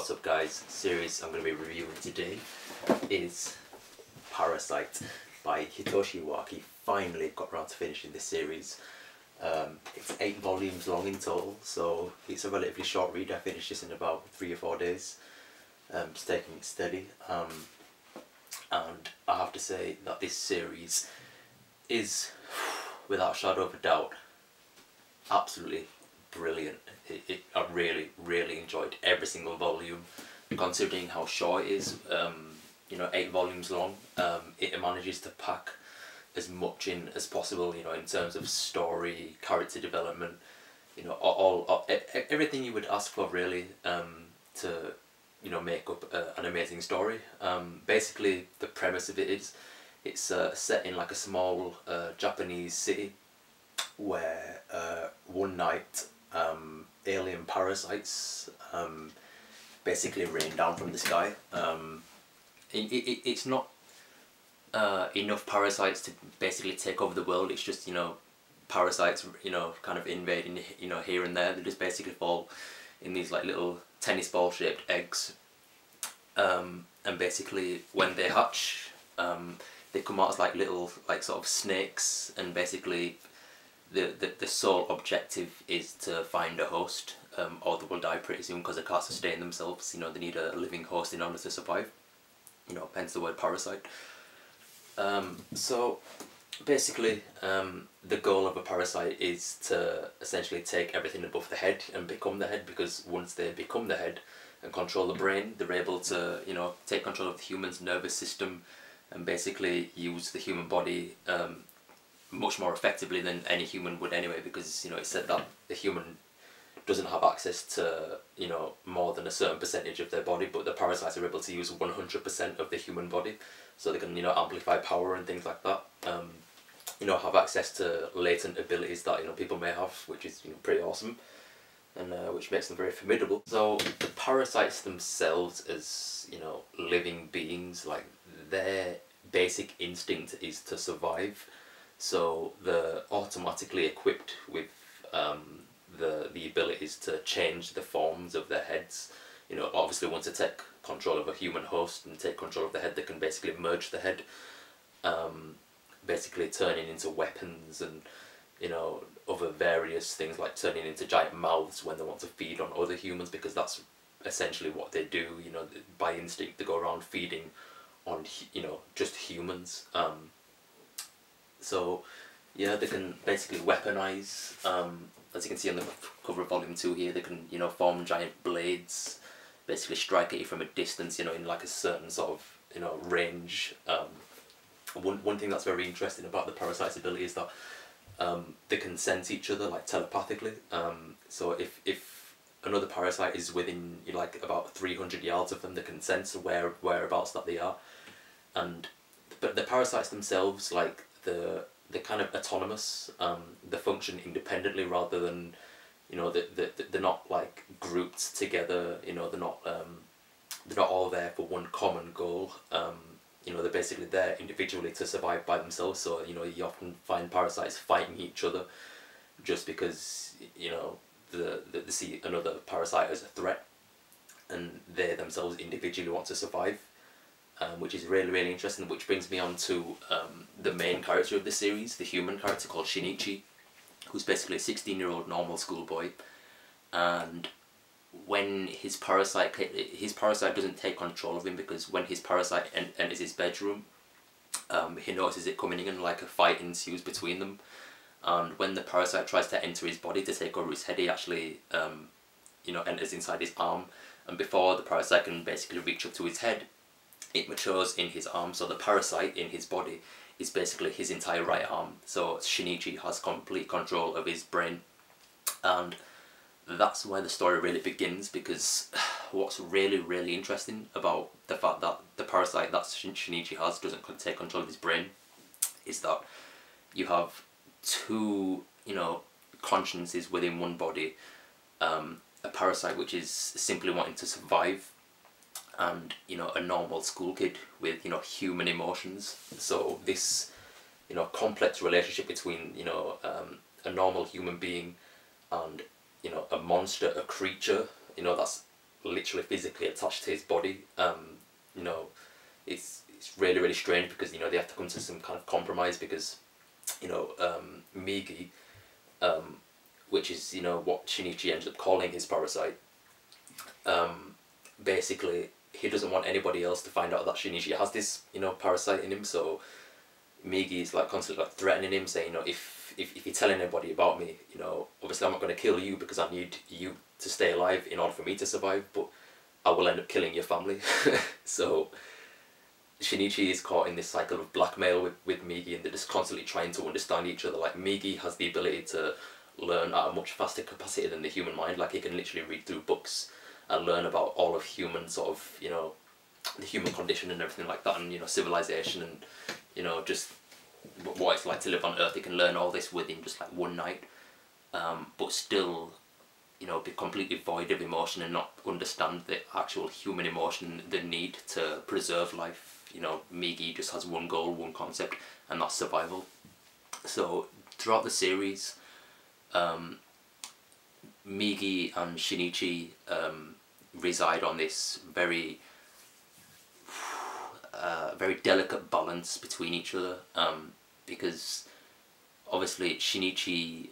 What's up guys, the series I'm going to be reviewing today is Parasyte by Hitoshi Iwaki. Finally got around to finishing this series. It's 8 volumes long in total, so it's a relatively short read. I finished this in about 3 or 4 days, just taking it steady. And I have to say that this series is, without a shadow of a doubt, absolutely brilliant. I really enjoyed every single volume, considering how short it is. 8 volumes long. It manages to pack as much in as possible, in terms of story, character development, everything you would ask for really, to make up an amazing story. Basically the premise of it is it's set in like a small Japanese city where one night alien parasites basically rain down from the sky. It's not enough parasites to basically take over the world. It's just parasites kind of invading here and there. They just basically fall in these like little tennis ball shaped eggs, and basically when they hatch, they come out as like little sort of snakes, and basically the sole objective is to find a host, or they will die pretty soon because they can't sustain themselves. They need a living host in order to survive. Hence the word parasite. So basically, the goal of a parasite is to essentially take everything above the head and become the head, because once they become the head and control the brain, they're able to take control of the human's nervous system and basically use the human body much more effectively than any human would anyway, because it's said that the human doesn't have access to more than a certain percentage of their body, but the parasites are able to use 100% of the human body, so they can amplify power and things like that. Have access to latent abilities that people may have, which is pretty awesome, and which makes them very formidable. So the parasites themselves, as living beings, like their basic instinct is to survive. So they're automatically equipped with the abilities to change the forms of their heads. Obviously once they take control of a human host and take control of the head, they can basically merge the head, basically turning into weapons and other various things, like turning into giant mouths when they want to feed on other humans, because that's essentially what they do. By instinct they go around feeding on just humans. So yeah, they can basically weaponize, as you can see on the cover of volume 2 here. They can form giant blades, basically strike at you from a distance, in like a certain sort of range. One thing that's very interesting about the parasite's ability is that they can sense each other like telepathically. So if another parasite is within like about 300 yards of them, they can sense whereabouts that they are. But the parasites themselves, like they're kind of autonomous. They function independently rather than they're not like grouped together. They're not all there for one common goal. They're basically there individually to survive by themselves. So you often find parasites fighting each other just because they see another parasite as a threat, and they themselves individually want to survive. Which is really interesting, which brings me on to the main character of the series, the human character called Shinichi, who's basically a 16-year-old normal schoolboy. And when his parasite doesn't take control of him, because when his parasite enters his bedroom, he notices it coming in, like a fight ensues between them. And when the parasite tries to enter his body to take over his head, he actually enters inside his arm, and before the parasite can basically reach up to his head, it matures in his arm. So the parasite in his body is basically his entire right arm. So Shinichi has complete control of his brain, and that's where the story really begins. Because what's really interesting about the fact that the parasite that Shinichi has doesn't take control of his brain is that you have two consciences within one body. A parasite which is simply wanting to survive, and a normal school kid with human emotions. So this complex relationship between a normal human being and a monster, a creature that's literally physically attached to his body. You know, it's really really strange because, you know, they have to come to some kind of compromise because, you know, Migi, which is, you know, what Shinichi ends up calling his parasite, basically he doesn't want anybody else to find out that Shinichi has this, you know, parasite in him. So Migi is like constantly like threatening him, saying, you know, if you tell anybody about me, you know, obviously I'm not going to kill you because I need you to stay alive in order for me to survive, but I will end up killing your family. So Shinichi is caught in this cycle of blackmail with Migi, and they're just constantly trying to understand each other. Like, Migi has the ability to learn at a much faster capacity than the human mind. Like, he can literally read through books and learn about all of human sort of, you know, the human condition and everything like that, and, you know, civilization, and, you know, just what it's like to live on Earth. He can learn all this within just like one night, but still, you know, be completely void of emotion and not understand the actual human emotion, the need to preserve life. You know, Migi just has one goal, one concept, and that's survival. So throughout the series, Migi and Shinichi reside on this very very delicate balance between each other, because obviously Shinichi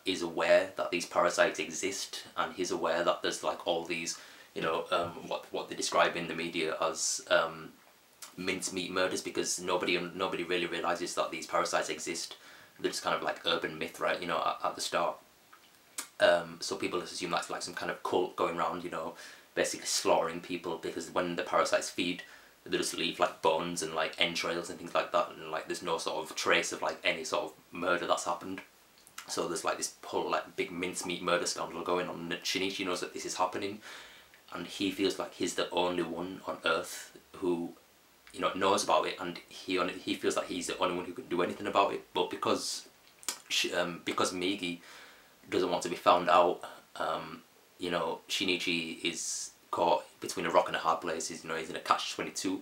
is aware that these parasites exist, and he's aware that there's like all these, you know, what they describe in the media as mincemeat murders, because nobody really realizes that these parasites exist. They're just kind of like urban myth, right? You know, at the start. So people assume that's like some kind of cult going around, you know, basically slaughtering people, because when the parasites feed, they just leave like bones and like entrails and things like that, and like there's no sort of trace of like any sort of murder that's happened. So there's like this whole like big mincemeat murder scandal going on, and Shinichi knows that this is happening, and he feels like he's the only one on Earth who, you know, knows about it, and he feels like he's the only one who can do anything about it. But because Migi doesn't want to be found out, you know, Shinichi is caught between a rock and a hard place. You know, he's in a catch-22,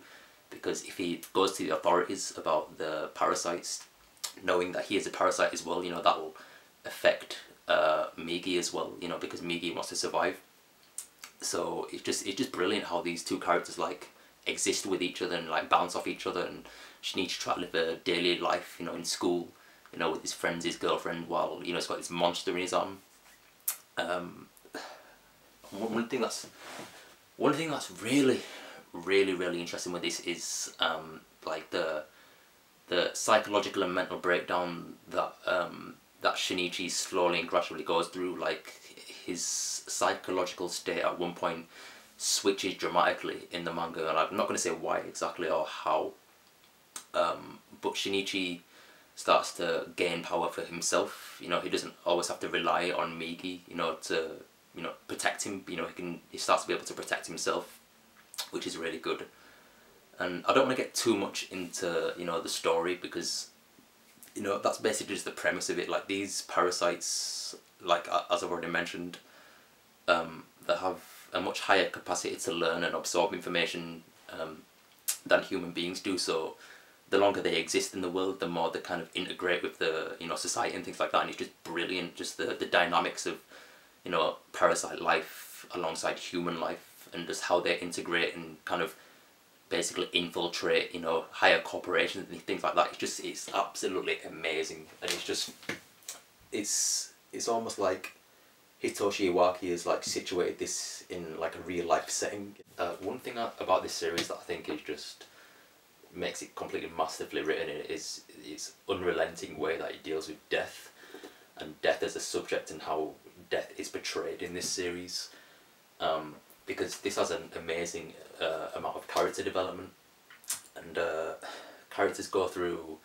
because if he goes to the authorities about the parasites, knowing that he is a parasite as well, you know, that will affect Migi as well, you know, because Migi wants to survive. So it's just brilliant how these two characters like exist with each other and like bounce off each other, and Shinichi try to live a daily life, you know, in school, you know, with his friends, his girlfriend, while, you know, he's got this monster in his arm. One thing that's really interesting with this is like the psychological and mental breakdown that that Shinichi slowly and gradually goes through. Like, his psychological state at one point switches dramatically in the manga, and I'm not going to say why exactly or how, but Shinichi starts to gain power for himself. You know, he doesn't always have to rely on Migi, you know, to, you know, protect him. You know, he starts to be able to protect himself, which is really good. And I don't want to get too much into, you know, the story, because, you know, that's basically just the premise of it. Like, these parasites, like as I've already mentioned, they have a much higher capacity to learn and absorb information than human beings do. So the longer they exist in the world, the more they kind of integrate with the, you know, society and things like that. And it's just brilliant, just the dynamics of, you know, parasite life alongside human life, and just how they integrate and kind of basically infiltrate, you know, higher corporations and things like that. It's absolutely amazing, and it's almost like Hitoshi Iwaki has like situated this in like a real life setting. One thing about this series that I think is just makes it completely masterfully written is its unrelenting way that it deals with death, and death as a subject, and how death is portrayed in this series, because this has an amazing amount of character development, and characters go through,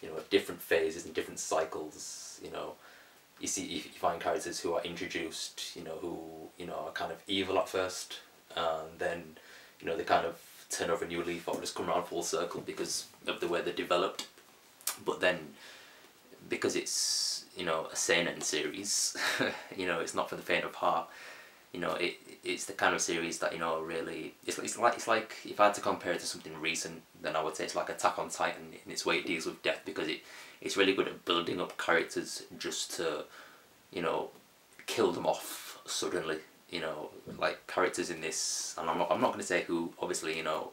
you know, different phases and different cycles. You know, you find characters who are introduced, you know, who, you know, are kind of evil at first, and then, you know, they kind of turn over a new leaf or just come around full circle because of the way they're developed. But then, because it's, you know, a seinen series, you know, it's not for the faint of heart. You know, it's the kind of series that, you know, really, it's like if I had to compare it to something recent, then I would say it's like Attack on Titan in its way it deals with death, because it's really good at building up characters just to, you know, kill them off suddenly you know, like characters in this, and I'm not going to say who. Obviously, you know,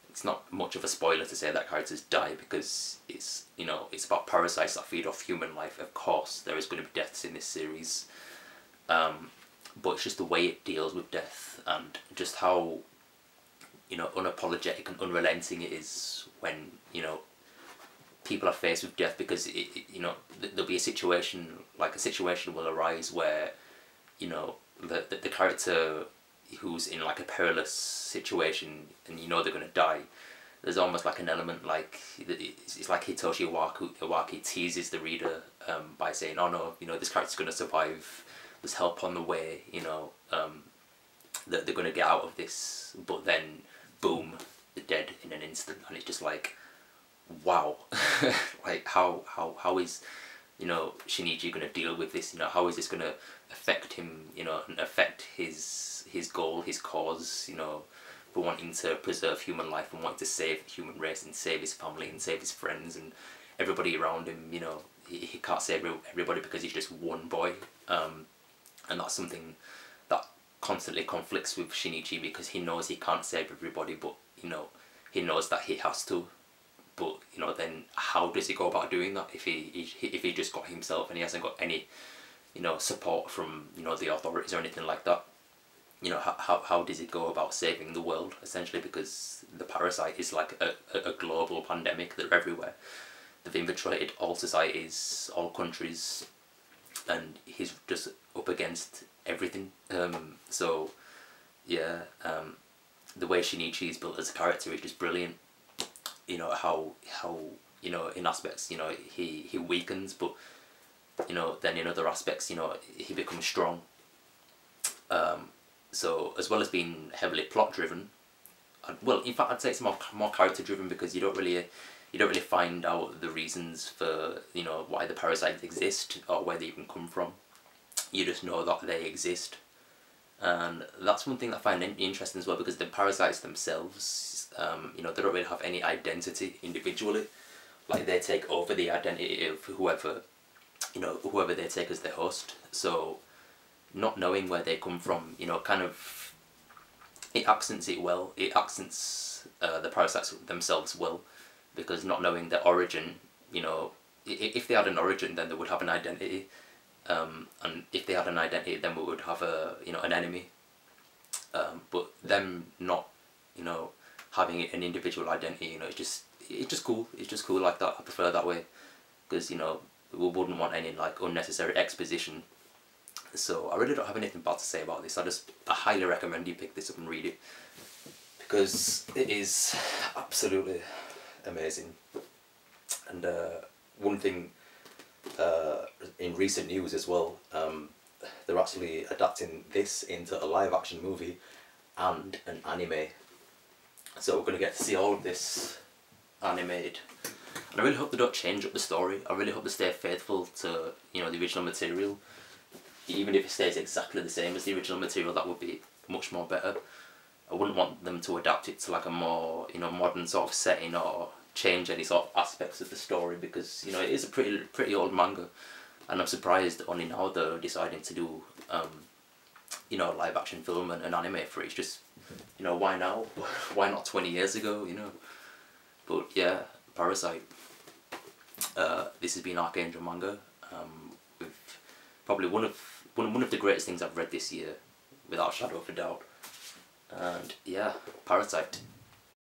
it's not much of a spoiler to say that characters die because it's, you know, it's about parasites that feed off human life. Of course, there is going to be deaths in this series, but it's just the way it deals with death and just how, you know, unapologetic and unrelenting it is when, you know, people are faced with death, because you know, there'll be a situation will arise where, you know, the character who's in like a perilous situation and you know they're going to die, there's almost like an element like it's like Hitoshi Iwaki teases the reader by saying, oh no, you know, this character's going to survive, there's help on the way, you know, that they're going to get out of this, but then boom, they're dead in an instant. And it's just like, wow. Like how is, you know, Shinichi going to deal with this? You know, how is this going to affect him, you know, and affect his goal, his cause, you know, for wanting to preserve human life and wanting to save the human race and save his family and save his friends and everybody around him. You know, he can't save everybody because he's just one boy, and that's something that constantly conflicts with Shinichi, because he knows he can't save everybody, but, you know, he knows that he has to. But, you know, then how does he go about doing that if he just got himself and he hasn't got any, you know, support from, you know, the authorities or anything like that? You know, how does he go about saving the world, essentially, because the parasite is like a global pandemic. They're everywhere. They've infiltrated all societies, all countries, and he's just up against everything. So yeah, the way Shinichi is built as a character is just brilliant. You know, how you know, in aspects, you know, he weakens, but, you know, then in other aspects, you know, he becomes strong. So as well as being heavily plot driven, well, in fact, I'd say it's more character driven, because you don't really find out the reasons for, you know, why the parasites exist or where they even come from. You just know that they exist, and that's one thing that I find interesting as well, because the parasites themselves, you know, they don't really have any identity individually. Like, they take over the identity of whoever, you know, whoever they take as their host. So not knowing where they come from, you know, kind of, it accents it well. It accents the parasites themselves well, because not knowing their origin, you know, if they had an origin, then they would have an identity, and if they had an identity, then we would have a, you know, an enemy. But them not, you know, having an individual identity, you know, it's just cool. It's just cool like that. I prefer that way, because, you know, we wouldn't want any like unnecessary exposition. So I really don't have anything bad to say about this. I highly recommend you pick this up and read it, because it is absolutely amazing. And one thing, in recent news as well, they're actually adapting this into a live action movie and an anime. So we're going to get to see all of this animated. And I really hope they don't change up the story. I really hope they stay faithful to, you know, the original material. Even if it stays exactly the same as the original material, that would be much more better. I wouldn't want them to adapt it to like a more, you know, modern sort of setting, or change any sort of aspects of the story, because, you know, it is a pretty old manga, and I'm surprised only now they're deciding to do, you know, a live action film and an anime for it. It's just, you know, why now? Why not 20 years ago, you know? But yeah, Parasyte. This has been Archangel Manga, with probably one of the greatest things I've read this year, without a shadow of a doubt. And yeah, Parasyte.